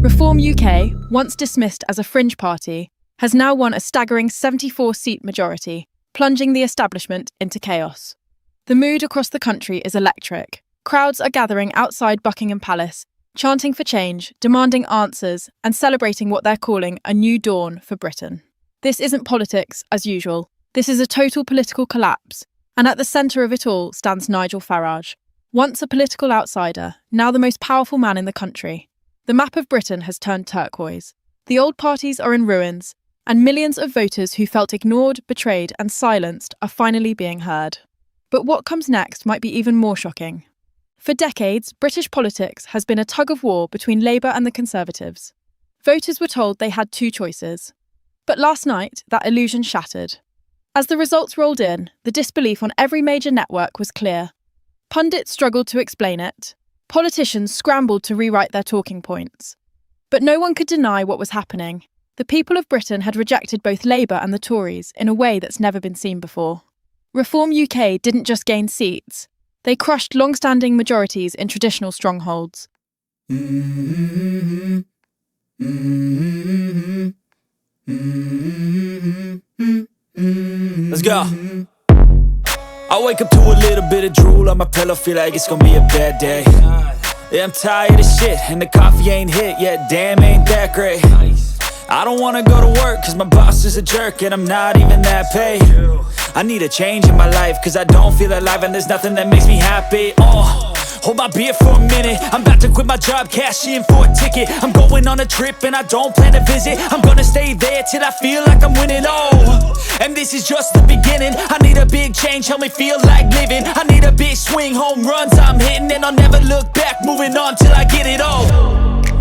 Reform UK, once dismissed as a fringe party, has now won a staggering 74-seat majority, plunging the establishment into chaos. The mood across the country is electric. Crowds are gathering outside Buckingham Palace, chanting for change, demanding answers, and celebrating what they're calling a new dawn for Britain. This isn't politics, as usual. This is a total political collapse, and at the centre of it all stands Nigel Farage. Once a political outsider, now the most powerful man in the country. The map of Britain has turned turquoise. The old parties are in ruins, and millions of voters who felt ignored, betrayed, and silenced are finally being heard. But what comes next might be even more shocking. For decades, British politics has been a tug-of-war between Labour and the Conservatives. Voters were told they had two choices. But last night, that illusion shattered. As the results rolled in, the disbelief on every major network was clear. Pundits struggled to explain it. Politicians scrambled to rewrite their talking points. But no one could deny what was happening. The people of Britain had rejected both Labour and the Tories in a way that's never been seen before. Reform UK didn't just gain seats. They crushed long-standing majorities in traditional strongholds. Let's go. I wake up to a little bit of drool on my pillow, feel like it's gonna be a bad day. Yeah, I'm tired of shit, and the coffee ain't hit yet, damn, ain't that great. I don't wanna go to work, cause my boss is a jerk, and I'm not even that paid. I need a change in my life, cause I don't feel alive, and there's nothing that makes me happy. Hold my beer for a minute, I'm about to quit my job, cash in for a ticket. I'm going on a trip and I don't plan to visit. I'm gonna stay there till I feel like I'm winning, and this is just the beginning. I need a big change, help me feel like living. I need a big swing, home runs I'm hitting, and I'll never look back, moving on till I get it all.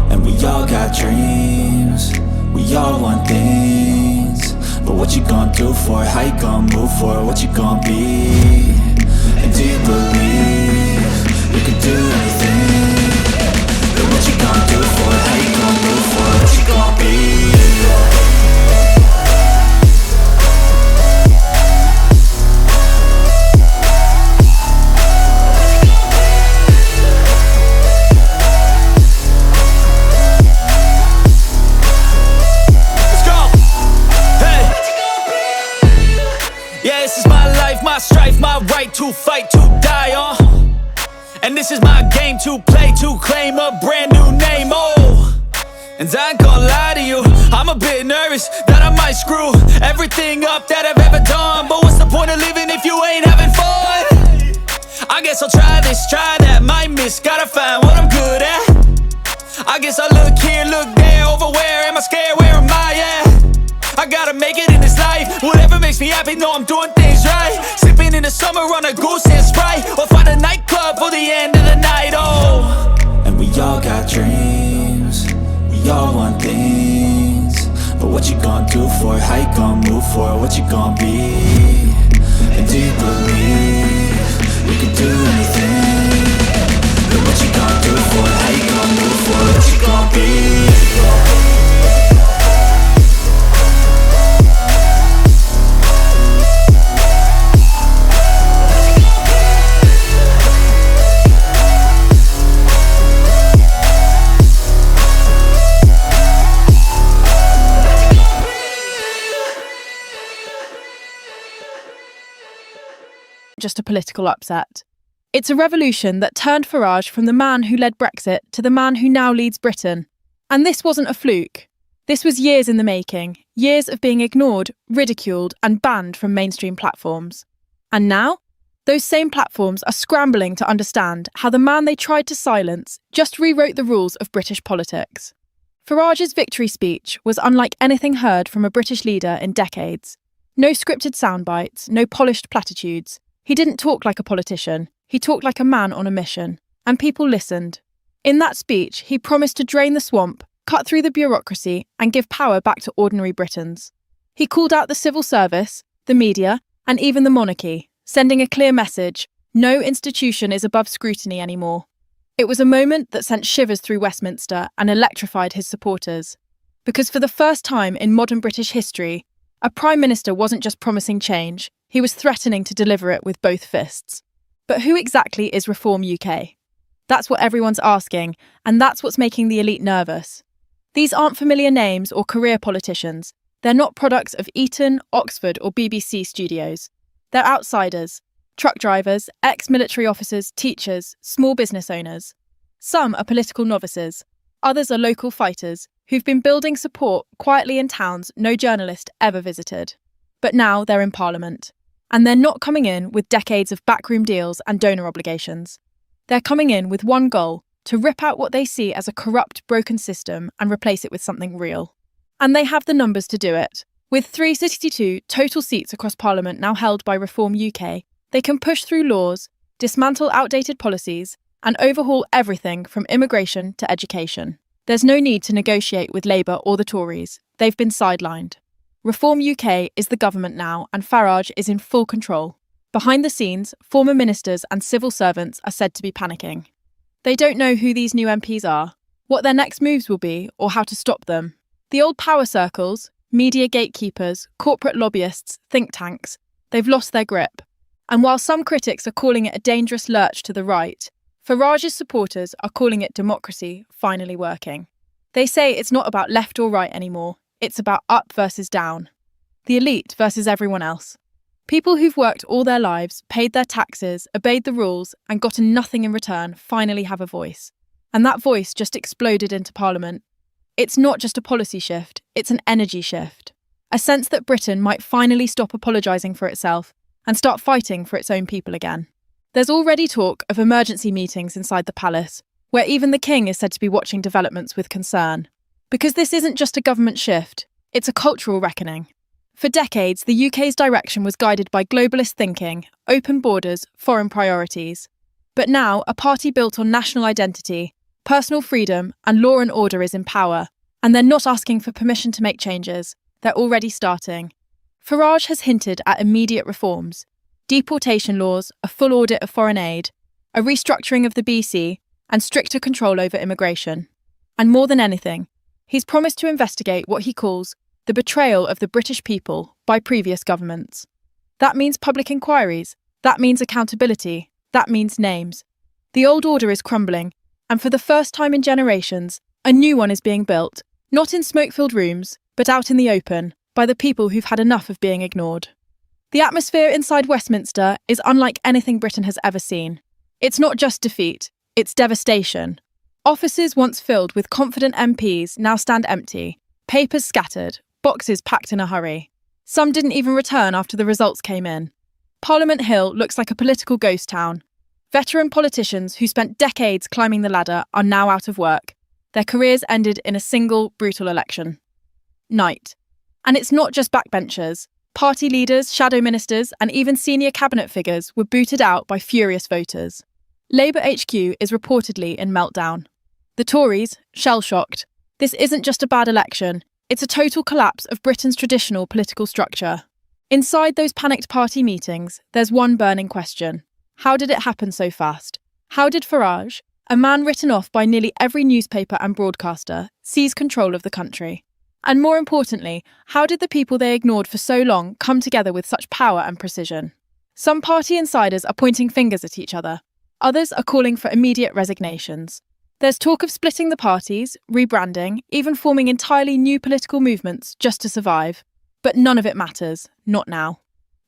And we all got dreams, we all want things, but what you gonna do for it? How you gonna move for it? What you gonna be? And do you believe you can do anything? But what you gonna do for it? How you gonna move for it? What you gonna be? Let's go! Hey! Yeah, this is my life, my strife, my right to fight, to die on. And this is my game to play, to claim a brand new name, And I ain't gonna lie to you, I'm a bit nervous that I might screw everything up that I've ever done. But what's the point of living if you ain't having fun? I guess I'll try this, try that, might miss, gotta find what I'm good at. I guess I look here, look there, over where am I scared, where am I at? I gotta make it in this life, whatever makes me happy, know I'm doing things right. Sipping in the summer on a goose and Sprite, or find a nightclub for the end of the night, And we all got dreams, we all want things, but what you gonna do for it? How you gonna move for it? What you gonna be? And do you believe you can do anything? But what you gonna do for it? How you gonna move for it? What you gonna be? Just a political upset. It's a revolution that turned Farage from the man who led Brexit to the man who now leads Britain. And this wasn't a fluke. This was years in the making, years of being ignored, ridiculed, and banned from mainstream platforms. And now, those same platforms are scrambling to understand how the man they tried to silence just rewrote the rules of British politics. Farage's victory speech was unlike anything heard from a British leader in decades. No scripted soundbites, no polished platitudes. He didn't talk like a politician, he talked like a man on a mission, and people listened. In that speech, he promised to drain the swamp, cut through the bureaucracy, and give power back to ordinary Britons. He called out the civil service, the media, and even the monarchy, sending a clear message: no institution is above scrutiny anymore. It was a moment that sent shivers through Westminster and electrified his supporters. Because for the first time in modern British history, a Prime Minister wasn't just promising change, he was threatening to deliver it with both fists. But who exactly is Reform UK? That's what everyone's asking, and that's what's making the elite nervous. These aren't familiar names or career politicians. They're not products of Eton, Oxford, or BBC studios. They're outsiders, truck drivers, ex-military officers, teachers, small business owners. Some are political novices. Others are local fighters who've been building support quietly in towns no journalist ever visited. But now they're in Parliament. And they're not coming in with decades of backroom deals and donor obligations. They're coming in with one goal: to rip out what they see as a corrupt, broken system and replace it with something real. And they have the numbers to do it. With 362 total seats across Parliament now held by Reform UK, they can push through laws, dismantle outdated policies, and overhaul everything from immigration to education. There's no need to negotiate with Labour or the Tories. They've been sidelined. Reform UK is the government now, and Farage is in full control. Behind the scenes, former ministers and civil servants are said to be panicking. They don't know who these new MPs are, what their next moves will be, or how to stop them. The old power circles, media gatekeepers, corporate lobbyists, think tanks, they've lost their grip. And while some critics are calling it a dangerous lurch to the right, Farage's supporters are calling it democracy finally working. They say it's not about left or right anymore, it's about up versus down. The elite versus everyone else. People who've worked all their lives, paid their taxes, obeyed the rules, and gotten nothing in return finally have a voice. And that voice just exploded into Parliament. It's not just a policy shift, it's an energy shift. A sense that Britain might finally stop apologising for itself and start fighting for its own people again. There's already talk of emergency meetings inside the palace, where even the king is said to be watching developments with concern. Because this isn't just a government shift, it's a cultural reckoning. For decades, the UK's direction was guided by globalist thinking, open borders, foreign priorities. But now, a party built on national identity, personal freedom, and law and order is in power, and they're not asking for permission to make changes. They're already starting. Farage has hinted at immediate reforms: deportation laws, a full audit of foreign aid, a restructuring of the BC, and stricter control over immigration. And more than anything, he's promised to investigate what he calls the betrayal of the British people by previous governments. That means public inquiries, that means accountability, that means names. The old order is crumbling, and for the first time in generations, a new one is being built, not in smoke-filled rooms, but out in the open, by the people who've had enough of being ignored. The atmosphere inside Westminster is unlike anything Britain has ever seen. It's not just defeat, it's devastation. Offices once filled with confident MPs now stand empty, papers scattered, boxes packed in a hurry. Some didn't even return after the results came in. Parliament Hill looks like a political ghost town. Veteran politicians who spent decades climbing the ladder are now out of work. Their careers ended in a single brutal election. Night. And it's not just backbenchers. Party leaders, shadow ministers, and even senior cabinet figures were booted out by furious voters. Labour HQ is reportedly in meltdown. The Tories, shell-shocked. This isn't just a bad election, it's a total collapse of Britain's traditional political structure. Inside those panicked party meetings, there's one burning question. How did it happen so fast? How did Farage, a man written off by nearly every newspaper and broadcaster, seize control of the country? And more importantly, how did the people they ignored for so long come together with such power and precision? Some party insiders are pointing fingers at each other. Others are calling for immediate resignations. There's talk of splitting the parties, rebranding, even forming entirely new political movements just to survive. But none of it matters, not now.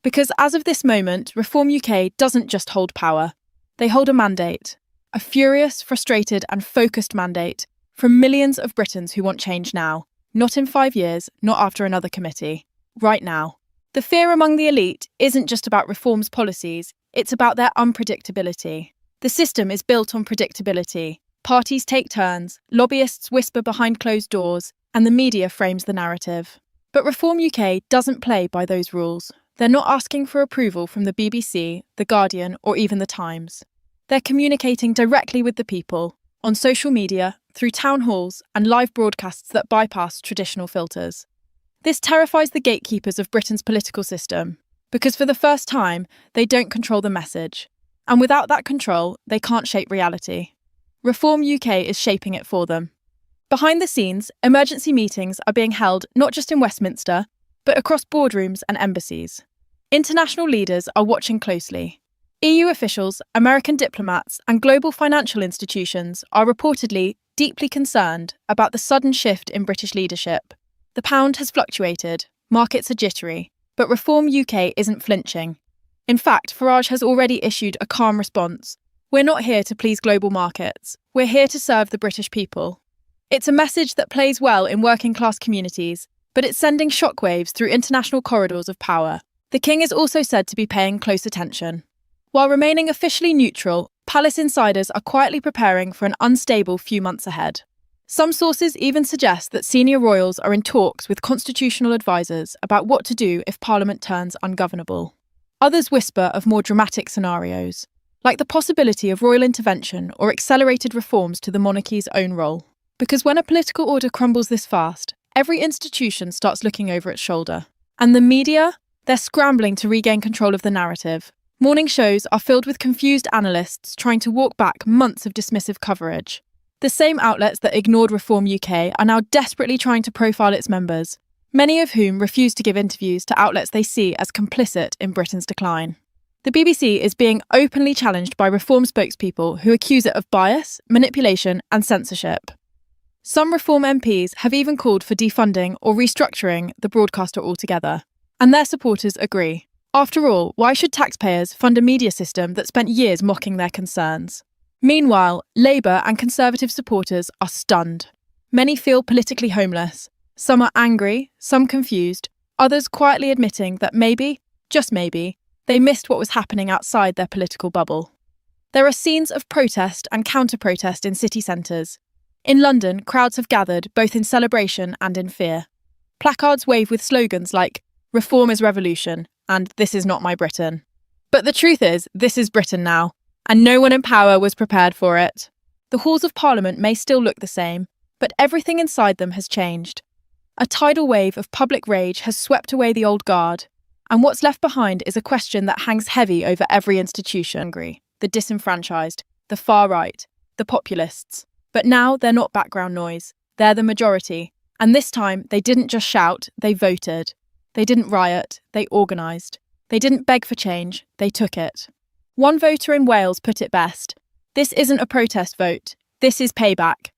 Because as of this moment, Reform UK doesn't just hold power. They hold a mandate. A furious, frustrated and focused mandate from millions of Britons who want change now. Not in 5 years, not after another committee. Right now. The fear among the elite isn't just about Reform's policies, it's about their unpredictability. The system is built on predictability. Parties take turns, lobbyists whisper behind closed doors, and the media frames the narrative. But Reform UK doesn't play by those rules. They're not asking for approval from the BBC, The Guardian, or even The Times. They're communicating directly with the people, on social media, through town halls, and live broadcasts that bypass traditional filters. This terrifies the gatekeepers of Britain's political system, because for the first time, they don't control the message. And without that control, they can't shape reality. Reform UK is shaping it for them. Behind the scenes, emergency meetings are being held not just in Westminster, but across boardrooms and embassies. International leaders are watching closely. EU officials, American diplomats, and global financial institutions are reportedly deeply concerned about the sudden shift in British leadership. The pound has fluctuated, markets are jittery, but Reform UK isn't flinching. In fact, Farage has already issued a calm response. We're not here to please global markets. We're here to serve the British people. It's a message that plays well in working-class communities, but it's sending shockwaves through international corridors of power. The King is also said to be paying close attention. While remaining officially neutral, palace insiders are quietly preparing for an unstable few months ahead. Some sources even suggest that senior royals are in talks with constitutional advisors about what to do if Parliament turns ungovernable. Others whisper of more dramatic scenarios, like the possibility of royal intervention or accelerated reforms to the monarchy's own role. Because when a political order crumbles this fast, every institution starts looking over its shoulder. And the media? They're scrambling to regain control of the narrative. Morning shows are filled with confused analysts trying to walk back months of dismissive coverage. The same outlets that ignored Reform UK are now desperately trying to profile its members, many of whom refuse to give interviews to outlets they see as complicit in Britain's decline. The BBC is being openly challenged by Reform spokespeople who accuse it of bias, manipulation and censorship. Some Reform MPs have even called for defunding or restructuring the broadcaster altogether, and their supporters agree. After all, why should taxpayers fund a media system that spent years mocking their concerns? Meanwhile, Labour and Conservative supporters are stunned. Many feel politically homeless. Some are angry, some confused, others quietly admitting that maybe, just maybe, they missed what was happening outside their political bubble. There are scenes of protest and counter-protest in city centres. In London, crowds have gathered both in celebration and in fear. Placards wave with slogans like "Reform is revolution" and "This is not my Britain." But the truth is, this is Britain now, and no one in power was prepared for it. The halls of Parliament may still look the same, but everything inside them has changed. A tidal wave of public rage has swept away the old guard, and what's left behind is a question that hangs heavy over every institution: the disenfranchised, the far right, the populists. But now they're not background noise, they're the majority, and this time they didn't just shout, they voted. They didn't riot, they organised. They didn't beg for change, they took it. One voter in Wales put it best: "This isn't a protest vote, this is payback."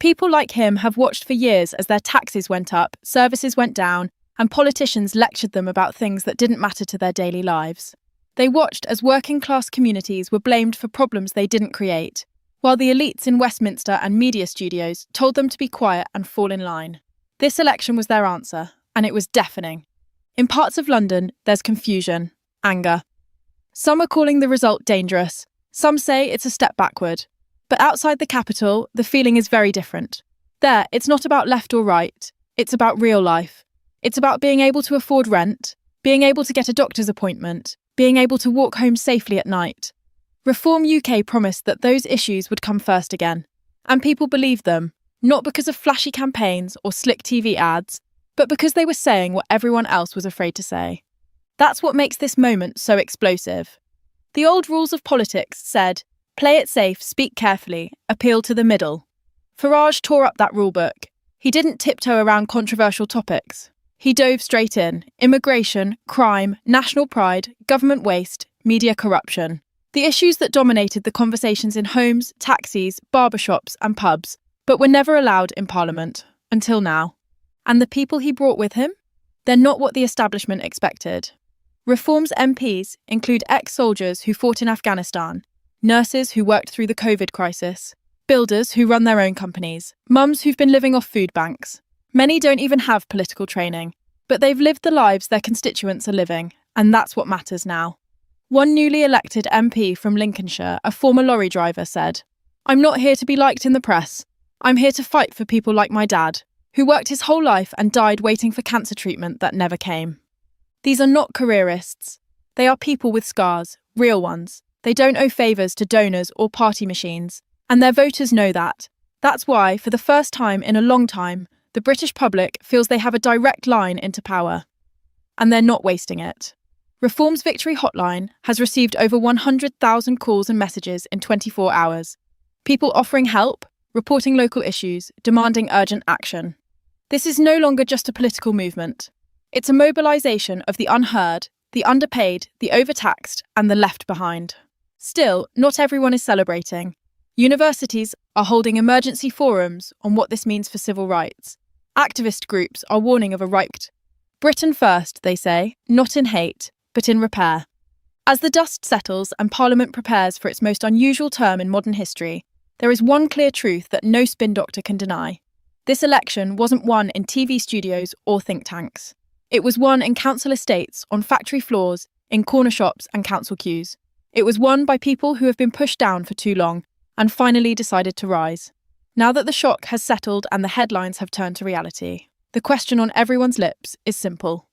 People like him have watched for years as their taxes went up, services went down, and politicians lectured them about things that didn't matter to their daily lives. They watched as working-class communities were blamed for problems they didn't create, while the elites in Westminster and media studios told them to be quiet and fall in line. This election was their answer, and it was deafening. In parts of London, there's confusion, anger. Some are calling the result dangerous. Some say it's a step backward. But outside the capital, the feeling is very different. There, it's not about left or right. It's about real life. It's about being able to afford rent, being able to get a doctor's appointment, being able to walk home safely at night. Reform UK promised that those issues would come first again. And people believed them, not because of flashy campaigns or slick TV ads, but because they were saying what everyone else was afraid to say. That's what makes this moment so explosive. The old rules of politics said, play it safe, speak carefully, appeal to the middle. Farage tore up that rulebook. He didn't tiptoe around controversial topics. He dove straight in: immigration, crime, national pride, government waste, media corruption. The issues that dominated the conversations in homes, taxis, barbershops and pubs, but were never allowed in Parliament, until now. And the people he brought with him? They're not what the establishment expected. Reform's MPs include ex-soldiers who fought in Afghanistan, nurses who worked through the COVID crisis, builders who run their own companies, mums who've been living off food banks. Many don't even have political training, but they've lived the lives their constituents are living, and that's what matters now. One newly elected MP from Lincolnshire, a former lorry driver, said, "I'm not here to be liked in the press. I'm here to fight for people like my dad, who worked his whole life and died waiting for cancer treatment that never came." These are not careerists. They are people with scars, real ones. They don't owe favours to donors or party machines, and their voters know that. That's why, for the first time in a long time, the British public feels they have a direct line into power. And they're not wasting it. Reform's Victory Hotline has received over 100,000 calls and messages in 24 hours. People offering help, reporting local issues, demanding urgent action. This is no longer just a political movement. It's a mobilisation of the unheard, the underpaid, the overtaxed, and the left behind. Still, not everyone is celebrating. Universities are holding emergency forums on what this means for civil rights. Activist groups are warning of a right. Britain first, they say, not in hate, but in repair. As the dust settles and Parliament prepares for its most unusual term in modern history, there is one clear truth that no spin doctor can deny. This election wasn't won in TV studios or think tanks. It was won in council estates, on factory floors, in corner shops and council queues. It was won by people who have been pushed down for too long and finally decided to rise. Now that the shock has settled and the headlines have turned to reality, the question on everyone's lips is simple.